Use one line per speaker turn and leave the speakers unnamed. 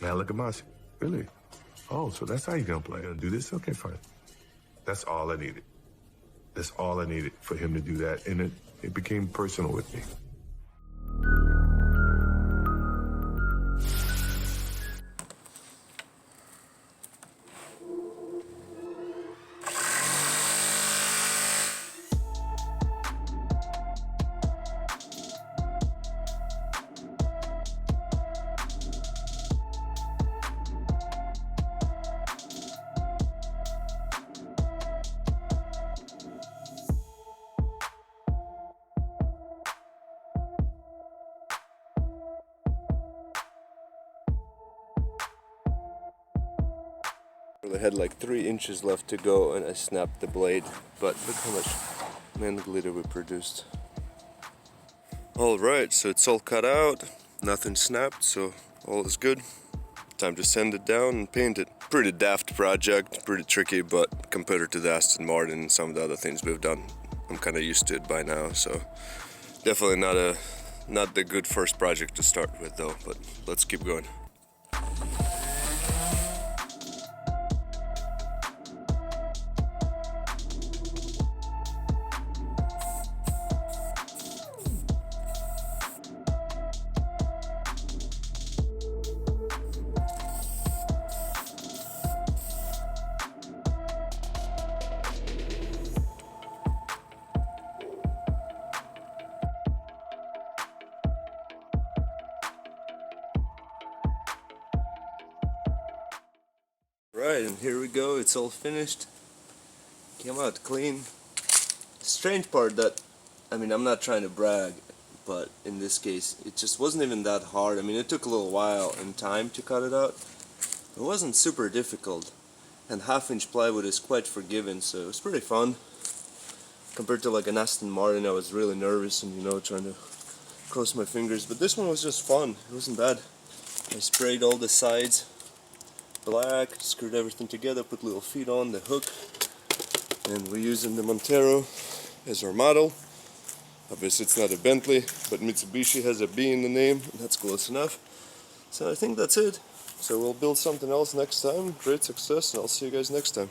Now look at Mossy. Really? Oh, so that's how you're gonna play. Do this? Okay, fine. That's all I needed. That's all I needed for him to do that, and it became personal with me.
I had like 3 inches left to go and I snapped the blade, but look how much man glitter we produced. Alright, so it's all cut out, nothing snapped, so all is good. Time to sand it down and paint it. Pretty daft project, pretty tricky, but compared to the Aston Martin and some of the other things we've done, I'm kind of used to it by now, so definitely not the good first project to start with though, but let's keep going. Right, and here we go, it's all finished. Came out clean. The strange part that, I mean, I'm not trying to brag, but in this case, it just wasn't even that hard. I mean, it took a little while and time to cut it out. It wasn't super difficult, and 1/2-inch plywood is quite forgiving, so it was pretty fun. Compared to like an Aston Martin, I was really nervous and, you know, trying to cross my fingers, but this one was just fun. It wasn't bad. I sprayed all the sides black, screwed everything together, put little feet on the hook, and we're using the Montero as our model. Obviously it's not a Bentley, but Mitsubishi has a B in the name, and that's close enough. So I think that's it. So we'll build something else next time. Great success, and I'll see you guys next time.